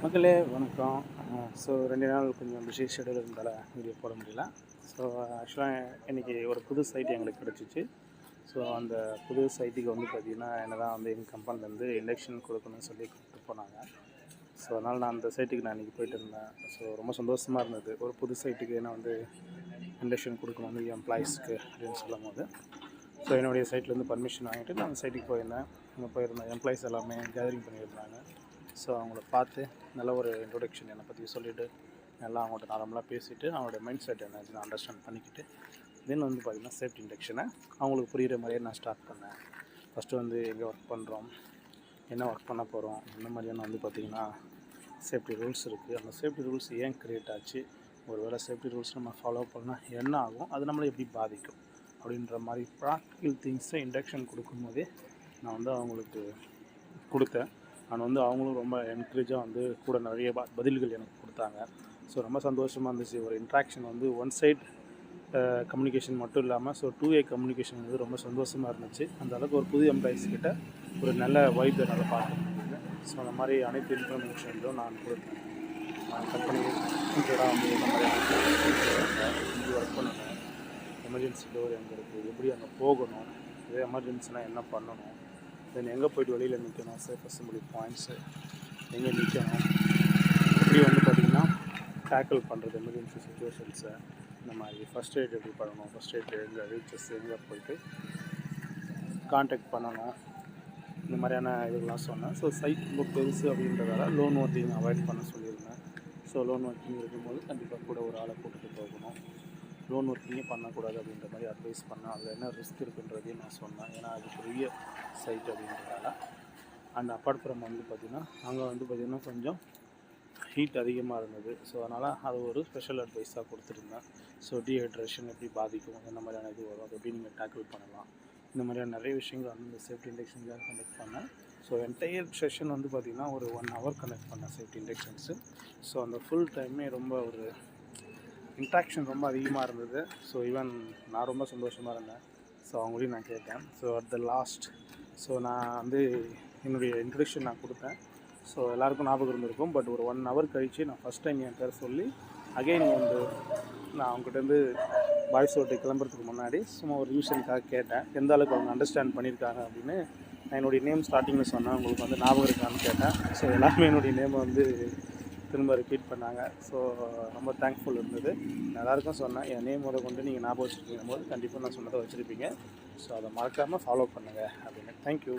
மக்களே வணக்கம். ஸோ 2 நாள் கொஞ்சம் பிஸி ஷெடியூல் இருந்தால வீடியோ போட முடியல. ஸோ ஆக்சுவலாக இன்றைக்கி ஒரு புது சைட் எங்களுக்கு கிடச்சிச்சு. ஸோ அந்த புது சைட்டுக்கு வந்து பார்த்திங்கன்னா என்ன தான் வந்து எங்கள் கம்பெனிலேருந்து இண்டக்ஷன் கொடுக்கணும்னு சொல்லி கூப்பிட்டு போனாங்க. ஸோ அதனால் நான் அந்த சைட்டுக்கு நான் இன்றைக்கி போயிட்டு இருந்தேன். ஸோ ரொம்ப சந்தோஷமாக இருந்தது. ஒரு புது சைட்டுக்கு நான் வந்து இண்டக்ஷன் கொடுக்கணும் வந்து எம்ப்ளாயீஸ்க்கு அப்படின்னு சொல்லும் போது, ஸோ என்னுடைய சைட்லேருந்து பர்மிஷன் வாங்கிட்டு நான் அந்த சைட்டுக்கு போயிருந்தேன். அங்கே போயிருந்தேன் எம்ப்ளாயீஸ் எல்லாமே கேதரிங் பண்ணியிருந்தாங்க. ஸோ அவங்கள பார்த்து நல்ல ஒரு இன்ட்ரொடக்ஷன் என்னை பற்றி சொல்லிவிட்டு நல்லா அவங்கள்ட்ட நார்மலாக பேசிவிட்டு அவங்களோட மைண்ட் செட் என்னன்னு அண்டர்ஸ்டாண்ட் பண்ணிக்கிட்டு தென் வந்து பார்த்திங்கன்னா சேஃப்டி இண்டக்ஷனை அவங்களுக்கு புரிகிற மாதிரியே நான் ஸ்டார்ட் பண்ணேன். ஃபஸ்ட்டு வந்து எங்கே ஒர்க் பண்ணுறோம், என்ன ஒர்க் பண்ண போகிறோம், இந்த மாதிரியான வந்து பார்த்திங்கன்னா சேஃப்டி ரூல்ஸ் இருக்குது. அந்த சேஃப்டி ரூல்ஸ் ஏன் க்ரியேட் ஆச்சு, ஒரு வேளை சேஃப்டி ரூல்ஸ் நம்ம ஃபாலோ பண்ணால் என்ன ஆகும், அது நம்மளை எப்படி பாதிக்கும் அப்படின்ற மாதிரி ப்ராக்டிக்கல் திங்ஸை இண்டக்ஷன் கொடுக்கும்போதே நான் வந்து அவங்களுக்கு கொடுத்தேன். நான் வந்து அவங்களும் ரொம்ப என்கரேஜாக வந்து கூட நிறைய பதில்கள் எனக்கு கொடுத்தாங்க. ஸோ ரொம்ப சந்தோஷமாக இருந்துச்சு. ஒரு இன்ட்ராக்ஷன் வந்து ஒன் சைட் கம்யூனிகேஷன் மட்டும் இல்லாமல் ஸோ 2 வே கம்யூனிகேஷன் வந்து ரொம்ப சந்தோஷமாக இருந்துச்சு. அந்த அளவுக்கு ஒரு புது எம்ப்ளாயிஸ் கிட்ட ஒரு நல்ல வைப் என்னால் பார்க்க முடியுது. ஸோ அந்த மாதிரி அனைத்து இன்ஃபர்மேஷன்களும் நான் கொடுத்தேன். கம்பெனி இன்க்ளூடாக வந்து இந்த மாதிரி இங்கே ஒர்க் பண்ணணும், எமர்ஜென்சி டோர் எங்கே இருக்குது, எப்படி அங்கே போகணும், இதே எமர்ஜென்சினால் என்ன பண்ணணும், தென் எங்கே போய்ட்டு வெளியில் நிற்கணும், சேஃப் அசம்பிளி பாயிண்ட்ஸு எங்கே நிற்கணும், எப்படி வந்து பார்த்திங்கன்னா டேக்கிள் பண்ணுறது எமர்ஜென்சி சுச்சுவேஷன்ஸை, இந்த மாதிரி ஃபஸ்ட் எய்ட் எப்படி பண்ணணும், ஃபஸ்ட் எய்ட் எங்கே ரீச்சஸ் எங்கே போய்ட்டு கான்டாக்ட் பண்ணணும், இந்த மாதிரியான இதெல்லாம் சொன்னேன். ஸோ சைட் ரொம்ப பெருசு அப்படின்றதால லோன் ஒர்க்கிங் அவாய்ட் பண்ண சொல்லியிருந்தேன். ஸோ லோன் ஒர்க்கிங் இருக்கும்போது கண்டிப்பாக கூட ஒரு ஆளை கூட்டிகிட்டு போகணும், லோன் ஒர்க்கிங்கே பண்ணக்கூடாது அப்படின்ற மாதிரி அட்வைஸ் பண்ணேன். அதில் என்ன ரிஸ்க் இருக்குன்றதையும் நான் சொன்னேன். ஏன்னா அது பெரிய சைட் அப்படின்றதால. அண்ட் அப்பார்ட் ஃப்ரம் வந்து பார்த்திங்கன்னா அங்கே வந்து பார்த்திங்கன்னா கொஞ்சம் ஹீட் அதிகமாக இருந்தது. ஸோ அதனால் அது ஒரு ஸ்பெஷல் அட்வைஸாக கொடுத்துருந்தேன். ஸோ டீஹைட்ரேஷன் எப்படி பாதிக்கும், என்ன மாதிரியான இது வரும், அது எப்படி நீங்கள் டேக்கிள் பண்ணலாம், இந்த மாதிரியான நிறைய விஷயங்கள் வந்து இந்த சேஃப்டி இண்டக்ஷனுக்காக கண்டக்ட் பண்ணேன். ஸோ என்டையர் செஷன் வந்து பார்த்திங்கன்னா ஒரு 1 hour கண்டக்ட் பண்ணேன் சேஃப்டி இண்டக்ஷன்ஸு. ஸோ அந்த ஃபுல் டைமே ரொம்ப ஒரு இன்ட்ராக்ஷன் ரொம்ப அதிகமாக இருந்தது. ஸோ ஈவன் நான் ரொம்ப சந்தோஷமாக இருந்தேன். ஸோ அவங்களையும் நான் கேட்டேன். So at the last so நான் வந்து என்னுடைய இன்ட்ரடக்ஷன் நான் கொடுத்தேன். ஸோ எல்லாேருக்கும் ஞாபகம் இருந்திருக்கும். பட் ஒரு 1 hour கழித்து நான் ஃபஸ்ட் டைம் என் பேர் சொல்லி அகெயின் வந்து நான் அவங்ககிட்டருந்து பாய்ஸ் ஓட்டு கிளம்புறதுக்கு முன்னாடி சும்மா ஒரு ரிவிஷனுக்காக கேட்டேன், எந்த அளவுக்கு அவங்க அண்டர்ஸ்டாண்ட் பண்ணியிருக்காங்க அப்படின்னு. நான் என்னுடைய நேம் ஸ்டார்டிங்கில் சொன்னேன், உங்களுக்கு வந்து ஞாபகம் இருக்கான்னு கேட்டேன். ஸோ எல்லாருமே என்னுடைய நேமை வந்து திரும்ப ரிப்பீட் பண்ணாங்க. ஸோ ரொம்ப தேங்க்ஃபுல் இருந்தது. எல்லாருக்கும் சொன்னேன், என் நேம் கொண்டு நீங்கள் ஞாபகம் வச்சுருக்கீங்க போது கண்டிப்பாக நான் சொன்னதை வச்சுருப்பீங்க. ஸோ அதை மறக்காமல் ஃபாலோ பண்ணுங்கள் அப்படின்னு. தேங்க்யூ.